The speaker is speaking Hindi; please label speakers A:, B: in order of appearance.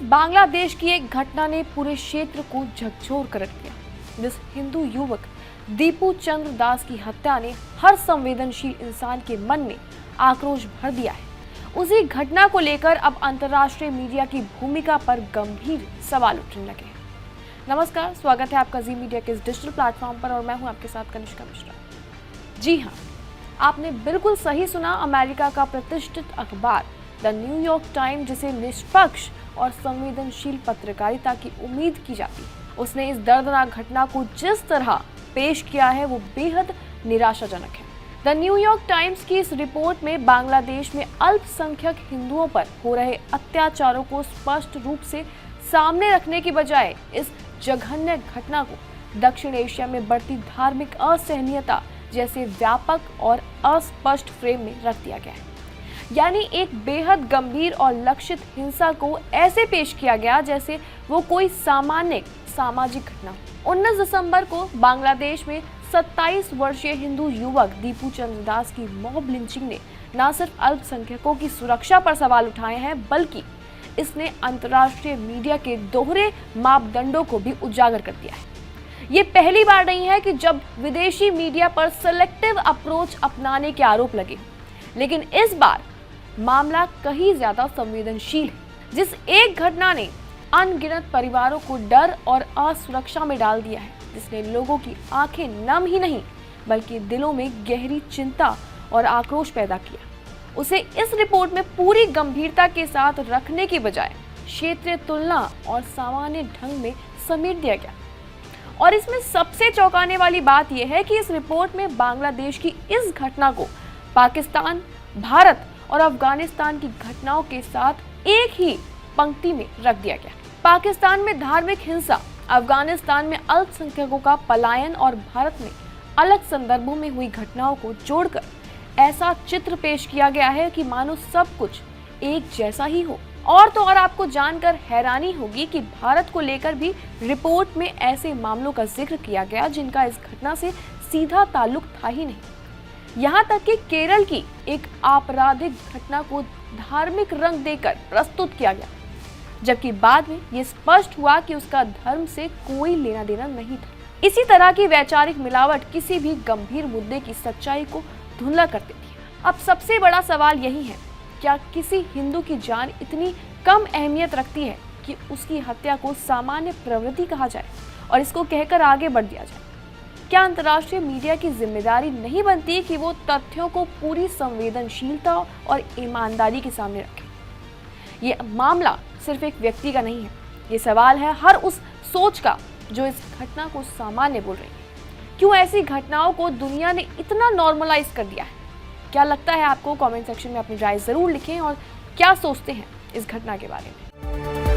A: बांग्लादेश की एक घटना ने पूरे क्षेत्र को झकझोर कर रख दिया। जिस हिंदू युवक दीपू चंद्र दास की हत्या ने हर संवेदनशील इंसान के मन में आक्रोश भर दिया है, उसी घटना को लेकर अब अंतर्राष्ट्रीय मीडिया की भूमिका पर गंभीर सवाल उठने लगे हैं। नमस्कार, स्वागत है आपका जी मीडिया के इस डिजिटल प्लेटफॉर्म पर और मैं हूं आपके साथ कनिष्का मिश्रा। जी हाँ, आपने बिल्कुल सही सुना। अमेरिका का प्रतिष्ठित अखबार द न्यूयॉर्क टाइम्स, जिसे निष्पक्ष और संवेदनशील पत्रकारिता की उम्मीद की जाती है, उसने इस दर्दनाक घटना को जिस तरह पेश किया है वो बेहद निराशाजनक है। द न्यूयॉर्क टाइम्स की इस रिपोर्ट में बांग्लादेश में अल्पसंख्यक हिंदुओं पर हो रहे अत्याचारों को स्पष्ट रूप से सामने रखने की बजाय इस जघन्य घटना को दक्षिण एशिया में बढ़ती धार्मिक असहनीयता जैसे व्यापक और अस्पष्ट फ्रेम में रख दिया गया है। यानी एक बेहद गंभीर और लक्षित हिंसा को ऐसे पेश किया गया जैसे वो कोई सामान्य सामाजिक घटना। 19 दिसंबर को बांग्लादेश में 27 वर्षीय हिंदू युवक दीपू चंद्र दास की मॉब लिंचिंग ने न सिर्फ अल्पसंख्यकों की सुरक्षा पर सवाल उठाए हैं, बल्कि इसने अंतर्राष्ट्रीय मीडिया के दोहरे मापदंडों को भी उजागर कर दिया है। ये पहली बार नहीं है कि जब विदेशी मीडिया पर सेलेक्टिव अप्रोच अपनाने के आरोप लगे, लेकिन इस बार मामला कहीं ज्यादा संवेदनशील है। जिस एक घटना ने अनगिनत परिवारों को डर और असुरक्षा में डाल दिया है, जिसने लोगों की आंखें नम ही नहीं बल्कि दिलों में गहरी चिंता और आक्रोश पैदा किया, उसे इस रिपोर्ट में पूरी गंभीरता के साथ रखने के बजाय क्षेत्रीय तुलना और सामान्य ढंग में समेट दिया गया। और इसमें सबसे चौंकाने वाली बात यह है कि इस रिपोर्ट में बांग्लादेश की इस घटना को पाकिस्तान, भारत और अफगानिस्तान की घटनाओं के साथ एक ही पंक्ति में रख दिया गया। पाकिस्तान में धार्मिक हिंसा, अफगानिस्तान में अल्पसंख्यकों का पलायन और भारत में अलग संदर्भों में हुई घटनाओं को जोड़कर ऐसा चित्र पेश किया गया है कि मानो सब कुछ एक जैसा ही हो। और तो और आपको जानकर हैरानी होगी कि भारत को लेकर भी रिपोर्ट में ऐसे मामलों का जिक्र किया गया जिनका इस घटना से सीधा ताल्लुक था ही नहीं। यहाँ तक कि केरल की एक आपराधिक घटना को धार्मिक रंग देकर प्रस्तुत किया गया, जबकि बाद में ये स्पष्ट हुआ कि उसका धर्म से कोई लेना देना नहीं था। इसी तरह की वैचारिक मिलावट किसी भी गंभीर मुद्दे की सच्चाई को धुंधला कर देती है। अब सबसे बड़ा सवाल यही है, क्या किसी हिंदू की जान इतनी कम अहमियत रखती है कि उसकी हत्या को सामान्य प्रवृत्ति कहा जाए और इसको कहकर आगे बढ़ दिया जाए? क्या अंतर्राष्ट्रीय मीडिया की जिम्मेदारी नहीं बनती कि वो तथ्यों को पूरी संवेदनशीलता और ईमानदारी के सामने रखे? ये मामला सिर्फ एक व्यक्ति का नहीं है, ये सवाल है हर उस सोच का जो इस घटना को सामान्य बोल रही है। क्यों ऐसी घटनाओं को दुनिया ने इतना नॉर्मलाइज कर दिया है? क्या लगता है आपको? कमेंट सेक्शन में अपनी राय जरूर लिखें और क्या सोचते हैं इस घटना के बारे में।